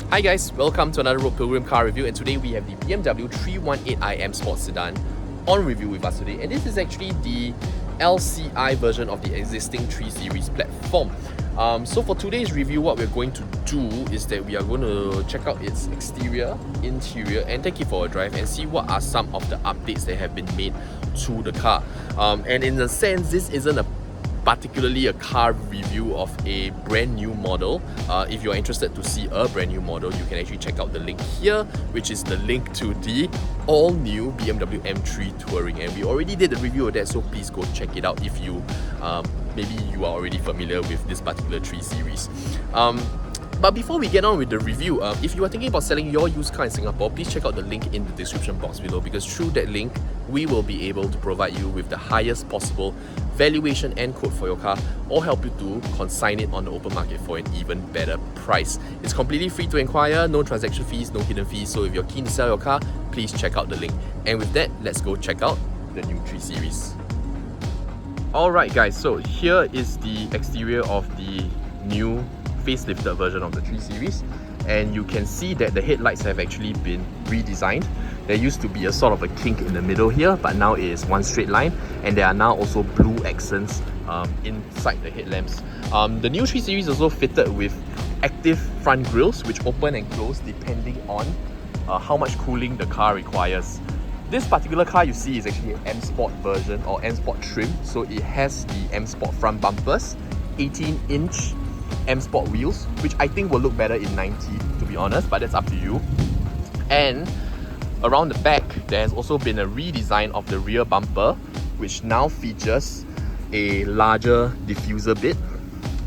Hi guys, welcome to another Road Pilgrim car review, and today we have the BMW 318i M Sport Sedan on review with us today, and this is actually the LCI version of the existing 3 Series platform. So for today's review, what we're going to do is that we are going to check out its exterior, interior, and take it for a drive and see what are some of the updates that have been made to the car. And in a sense, this isn't particularly a car review of a brand new model. If you're interested to see a brand new model, you can actually check out the link here, which is the link to the all new BMW M3 Touring, and we already did a review of that, so please go check it out if you maybe you are already familiar with this particular 3 Series. But before we get on with the review, if you are thinking about selling your used car in Singapore, please check out the link in the description box below, because through that link, we will be able to provide you with the highest possible valuation and quote for your car, or help you to consign it on the open market for an even better price. It's completely free to inquire, no transaction fees, no hidden fees, so if you're keen to sell your car, please check out the link. And with that, let's go check out the new 3 Series. Alright guys, so here is the exterior of the new facelifted version of the 3 Series, and you can see that the headlights have actually been redesigned. There used to be a sort of a kink in the middle here, but now it is one straight line, and there are now also blue accents inside the headlamps. The new 3 Series is also fitted with active front grills, which open and close depending on how much cooling the car requires. This particular car you see is actually an M Sport version, or M Sport trim, so it has the M Sport front bumpers, 18-inch M Sport wheels, which I think will look better in 90, to be honest, but that's up to you. And around the back, there has also been a redesign of the rear bumper, which now features a larger diffuser bit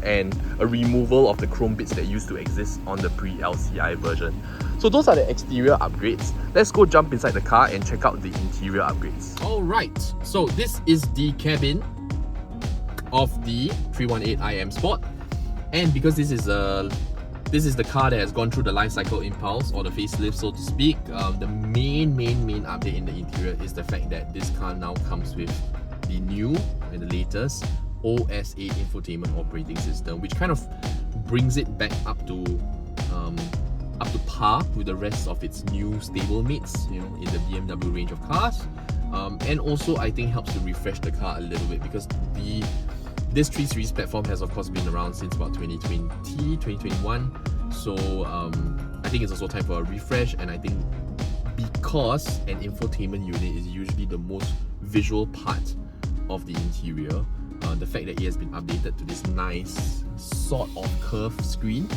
and a removal of the chrome bits that used to exist on the pre-LCI version. So those are the exterior upgrades. Let's go jump inside the car and check out the interior upgrades. Alright, so this is the cabin of the 318i M Sport. And because this is the car that has gone through the life cycle impulse, or the facelift, so to speak, the main update in the interior is the fact that this car now comes with the new and the latest OS 8 infotainment operating system, which kind of brings it back up to par with the rest of its new stablemates, you know, in the BMW range of cars. And also I think helps to refresh the car a little bit, because this 3 Series platform has of course been around since about 2021, so I think it's also time for a refresh. And I think because an infotainment unit is usually the most visual part of the interior, the fact that it has been updated to this nice sort of curved screen,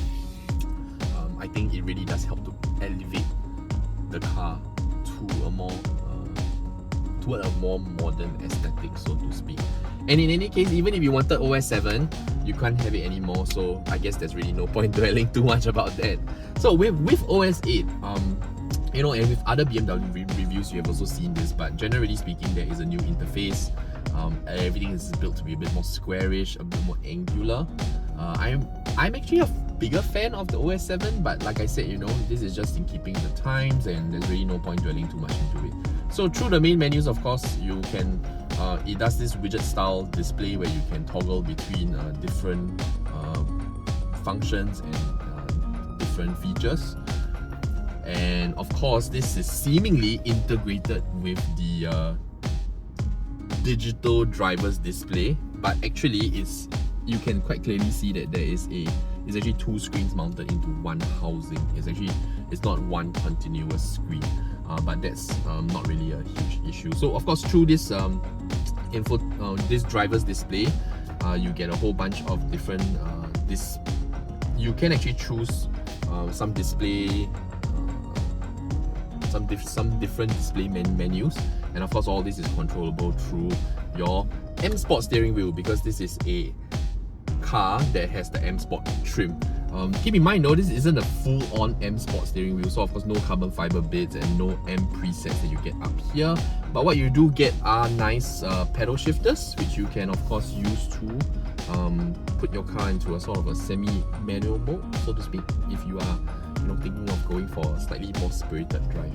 I think it really does help to elevate the car to a more modern aesthetic, so to speak. And in any case, even if you wanted OS 7, you can't have it anymore, so I guess there's really no point dwelling too much about that. So with OS 8, you know, and with other BMW reviews, you have also seen this, but generally speaking, there is a new interface. Everything is built to be a bit more squarish, a bit more angular. I'm actually a bigger fan of the OS 7, but like I said, you know, this is just in keeping the times, and there's really no point dwelling too much into it. So through the main menus, of course, you can it does this widget style display where you can toggle between different functions and different features. And of course, this is seemingly integrated with the digital driver's display, but actually you can quite clearly see that there is it's actually 2 screens mounted into one housing. It's not one continuous screen, but that's not really a huge issue. So of course, through this this driver's display, you get a whole bunch of different you can actually choose some display some different display menus, and of course all this is controllable through your M Sport steering wheel, because this is a car that has the M Sport trim. Keep in mind, no, this isn't a full-on M Sport steering wheel, so of course no carbon fiber bits and no M presets that you get up here. But what you do get are nice pedal shifters, which you can of course use to put your car into a sort of a semi-manual mode, so to speak, if you are, you know, thinking of going for a slightly more spirited drive.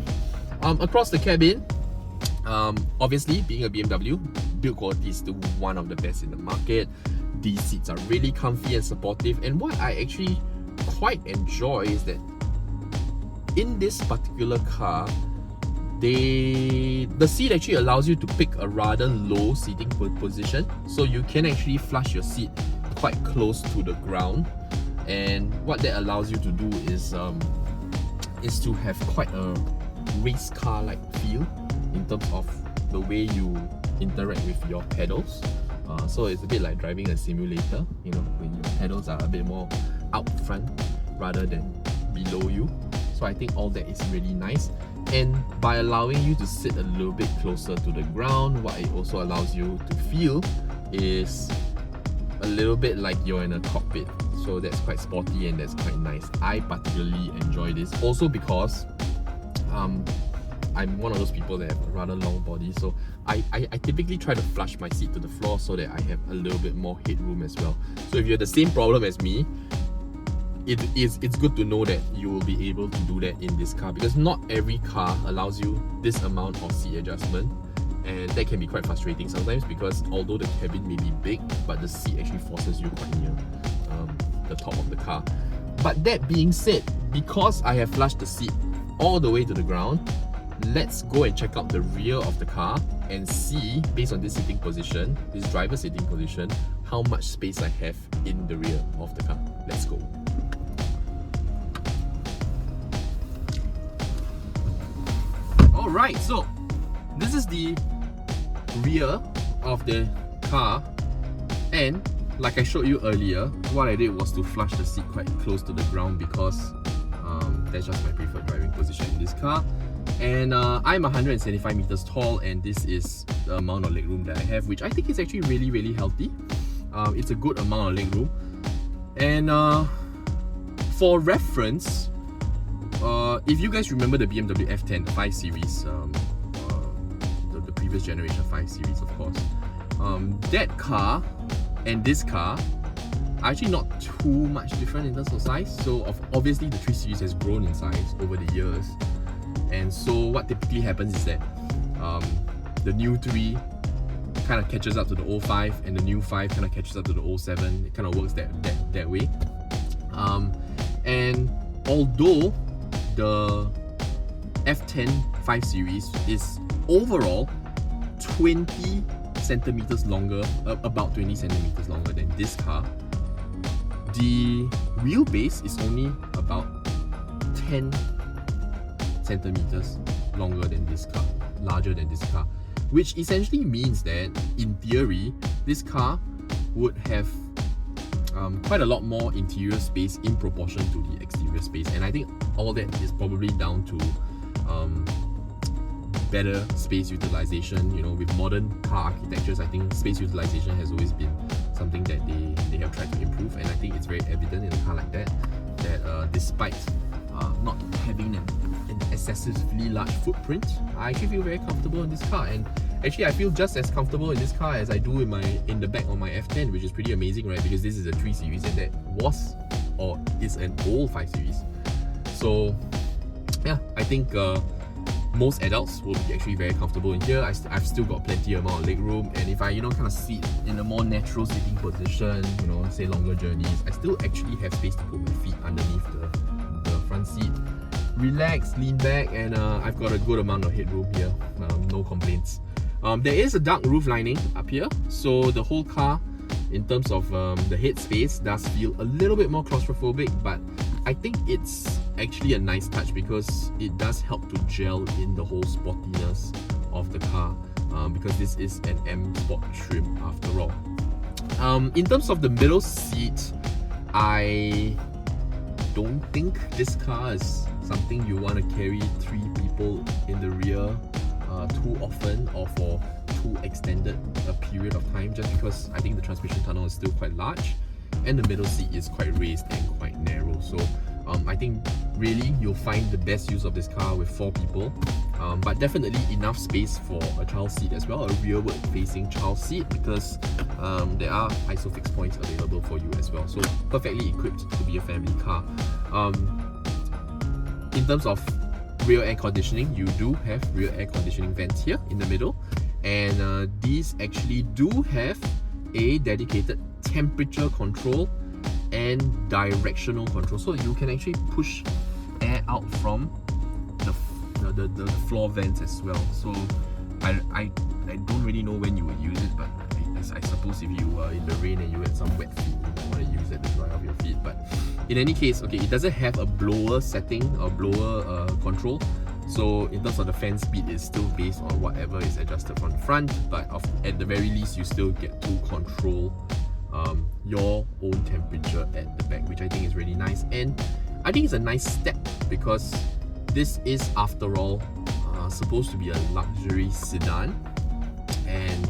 Across the cabin, obviously being a BMW, build quality is still one of the best in the market. These seats are really comfy and supportive, and what I actually quite enjoy is that in this particular car, the seat actually allows you to pick a rather low seating position, so you can actually flush your seat quite close to the ground. And what that allows you to do is to have quite a race car like feel in terms of the way you interact with your pedals. So it's a bit like driving a simulator, you know, when your pedals are a bit more out front rather than below you. So I think all that is really nice. And by allowing you to sit a little bit closer to the ground, what it also allows you to feel is a little bit like you're in a cockpit. So that's quite sporty and that's quite nice. I particularly enjoy this also because I'm one of those people that have a rather long body, so I typically try to flush my seat to the floor so that I have a little bit more headroom as well. So if you have the same problem as me, it's good to know that you will be able to do that in this car, because not every car allows you this amount of seat adjustment, and that can be quite frustrating sometimes, because although the cabin may be big, but the seat actually forces you quite near the top of the car. But that being said, because I have flushed the seat all the way to the ground, let's go and check out the rear of the car and see, based on this sitting position, this driver sitting position, how much space I have in the rear of the car. Let's go. Alright, so this is the rear of the car, and like I showed you earlier, what I did was to flush the seat quite close to the ground because that's just my preferred driving position in this car. And I'm 175 meters tall, and this is the amount of legroom that I have, which I think is actually really healthy. It's a good amount of legroom. And for reference, if you guys remember the BMW F10 5 Series, the previous generation 5 Series, of course, that car and this car are actually not too much different in terms of size. So obviously the 3 Series has grown in size over the years, and so what typically happens is that the new 3 kind of catches up to the old 5, and the new 5 kind of catches up to the old 7. It kind of works that way. And although the F10 5 Series is overall 20 centimeters longer, about 20 centimeters longer than this car, the wheelbase is only about 10 centimeters longer than this car, larger than this car, which essentially means that in theory this car would have quite a lot more interior space in proportion to the exterior space. And I think all that is probably down to better space utilization. You know, with modern car architectures, I think space utilization has always been something that they have tried to improve, and I think it's very evident in a car like that, despite not having an excessively large footprint, I actually feel very comfortable in this car. And actually I feel just as comfortable in this car as I do in the back of my F10, which is pretty amazing, right? Because this is a 3 Series and that was or is an old 5 Series. So yeah, I think most adults will be actually very comfortable in here. I've still got plenty amount of leg room, and if I kind of sit in a more natural sitting position, say longer journeys, I still actually have space to put my feet underneath the front seat, relax, lean back, and I've got a good amount of headroom here. No complaints. There is a dark roof lining up here, so the whole car, in terms of the head space, does feel a little bit more claustrophobic, but I think it's actually a nice touch because it does help to gel in the whole sportiness of the car, because this is an M Sport trim after all. In terms of the middle seat, I don't think this car is something you want to carry 3 people in the rear too often or for too extended a period of time, just because I think the transmission tunnel is still quite large and the middle seat is quite raised and quite narrow. So I think really you'll find the best use of this car with 4 people, but definitely enough space for a child seat as well, a rearward facing child seat, because there are ISOFIX points available for you as well. So perfectly equipped to be a family car. In terms of rear air conditioning, you do have rear air conditioning vents here in the middle, and these actually do have a dedicated temperature control and directional control, so you can actually push air out from the floor vents as well. So I don't really know when you would use it, but I suppose if you are in the rain and you had some wet feet, you want to use it to dry off your feet. But in any case, okay, it doesn't have a blower setting or blower control. So in terms of the fan speed, it's still based on whatever is adjusted from the front, but at the very least, you still get to control your own temperature at the back, which I think is really nice. And I think it's a nice step because this is, after all, supposed to be a luxury sedan. And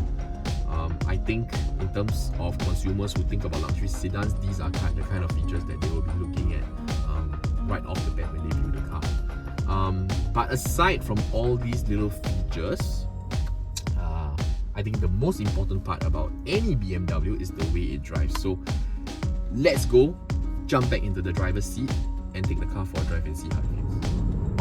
I think in terms of consumers who think about luxury sedans, these are the kind of features that they will be looking at right off the bat when they view the car. But aside from all these little features, I think the most important part about any BMW is the way it drives. So let's go jump back into the driver's seat and take the car for a drive and see how it feels.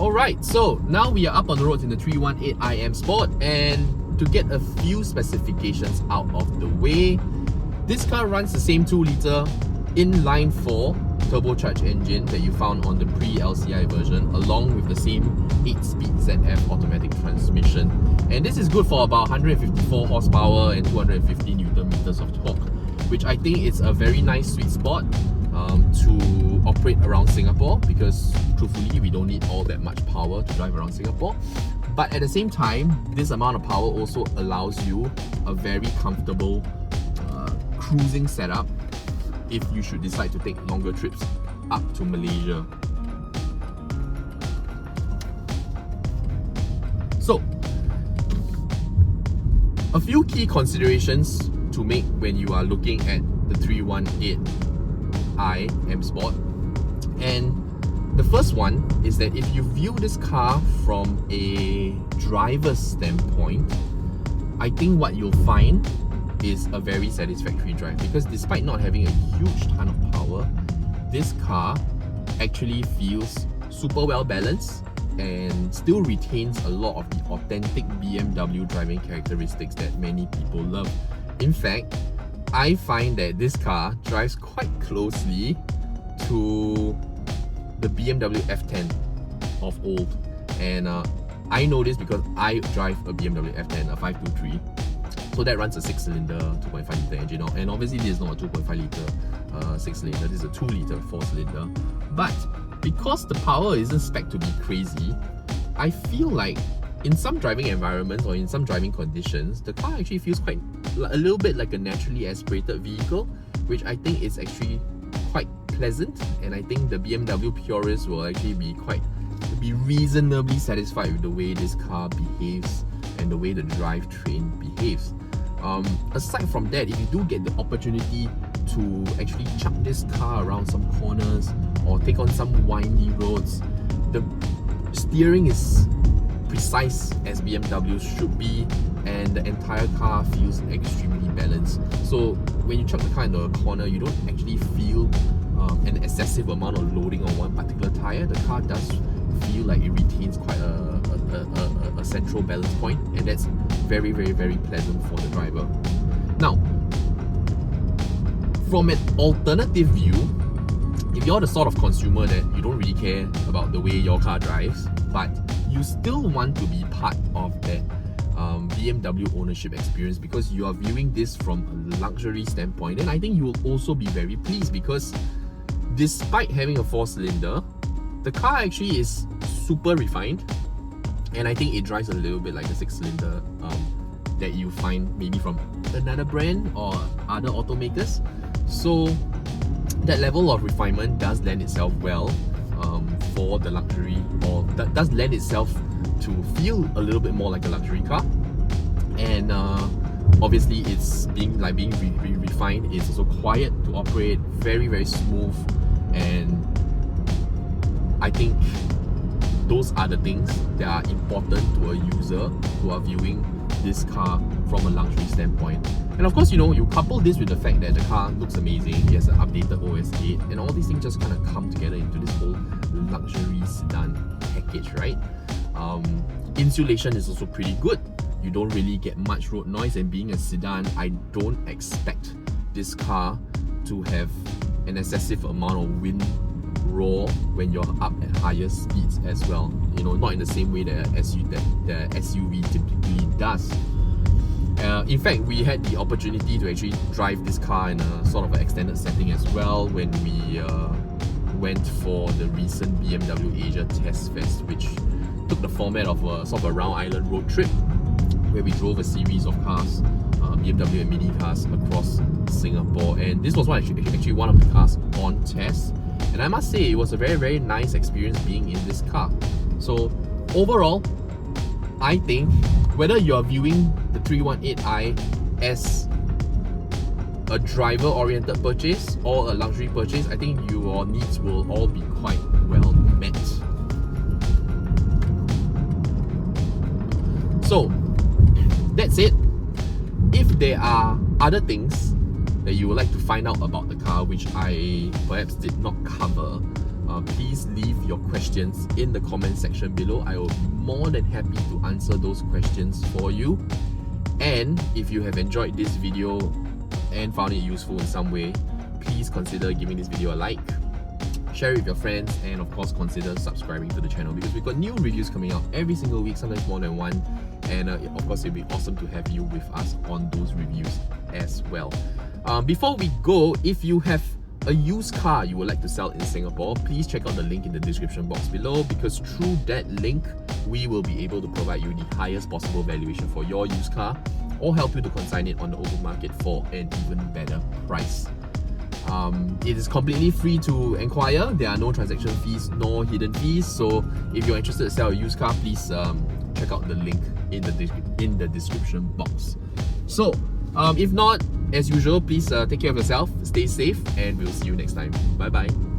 Alright, so now we are up on the roads in the 318i M Sport, and to get a few specifications out of the way, this car runs the same 2-litre inline 4 turbocharged engine that you found on the pre-LCI version, along with the same 8-speed ZF automatic transmission. And this is good for about 154 horsepower and 250 Newton meters of torque, which I think is a very nice sweet spot to operate around Singapore, because truthfully we don't need all that much power to drive around Singapore. But at the same time, this amount of power also allows you a very comfortable cruising setup if you should decide to take longer trips up to Malaysia. So, a few key considerations to make when you are looking at the 318i M Sport. And the first one is that if you view this car from a driver's standpoint, I think what you'll find is a very satisfactory drive, because despite not having a huge ton of power, this car actually feels super well balanced and still retains a lot of the authentic BMW driving characteristics that many people love. In fact, I find that this car drives quite closely to the BMW F10 of old, and I know this because I drive a BMW F10, a 523. So that runs a 6-cylinder 2.5 litre engine, and obviously this is not a 2.5 litre 6-cylinder, this is a 2 litre 4-cylinder. But because the power isn't spec'd to be crazy, I feel like in some driving environments or in some driving conditions, the car actually feels a little bit like a naturally aspirated vehicle, which I think is actually quite pleasant. And I think the BMW purists will actually be reasonably satisfied with the way this car behaves and the way the drivetrain behaves. Aside from that, if you do get the opportunity to actually chuck this car around some corners or take on some windy roads, the steering is precise as BMW should be, and the entire car feels extremely balanced. So when you chuck the car into a corner, you don't actually feel an excessive amount of loading on one particular tyre. The car does feel like it retains quite a central balance point, and that's very, very, very pleasant for the driver. Now, from an alternative view, if you're the sort of consumer that you don't really care about the way your car drives, but you still want to be part of that BMW ownership experience because you are viewing this from a luxury standpoint, then I think you will also be very pleased, because despite having a 4-cylinder, the car actually is super refined, and I think it drives a little bit like the 6-cylinder that you find maybe from another brand or other automakers. So that level of refinement does lend itself well for the luxury, or that does lend itself to feel a little bit more like a luxury car. And obviously it's being refined. It's also quiet to operate, very, very smooth, and I think those are the things that are important to a user who are viewing this car from a luxury standpoint. And of course, you couple this with the fact that the car looks amazing, it has an updated OS 8, and all these things just kind of come together into this whole luxury sedan package, right? Insulation is also pretty good. You don't really get much road noise, and being a sedan, I don't expect this car to have an excessive amount of wind roar when you're up at higher speeds as well. You know, not in the same way that the SUV typically does. In fact, we had the opportunity to actually drive this car in a sort of an extended setting as well when we went for the recent BMW Asia Test Fest, which took the format of a sort of a round island road trip where we drove a series of cars, BMW and Mini cars across Singapore. And this was actually one of the cars on test. And I must say, it was a very, very nice experience being in this car. So overall, I think whether you're viewing the 318i as a driver-oriented purchase or a luxury purchase, I think your needs will all be quite well met. So that's it. If there are other things that you would like to find out about the car which I perhaps did not cover, please leave your questions in the comment section below. I will be more than happy to answer those questions for you. And if you have enjoyed this video and found it useful in some way, please consider giving this video a like, share it with your friends, and of course consider subscribing to the channel, because we've got new reviews coming out every single week, sometimes more than one. And of course, it'd be awesome to have you with us on those reviews as well. Before we go, if you have a used car you would like to sell in Singapore, please check out the link in the description box below, because through that link, we will be able to provide you the highest possible valuation for your used car, or help you to consign it on the open market for an even better price. It is completely free to inquire. There are no transaction fees nor hidden fees. So if you're interested to sell a used car, please check out the link in the description box. So if not, as usual, please take care of yourself, stay safe, and we'll see you next time. Bye bye.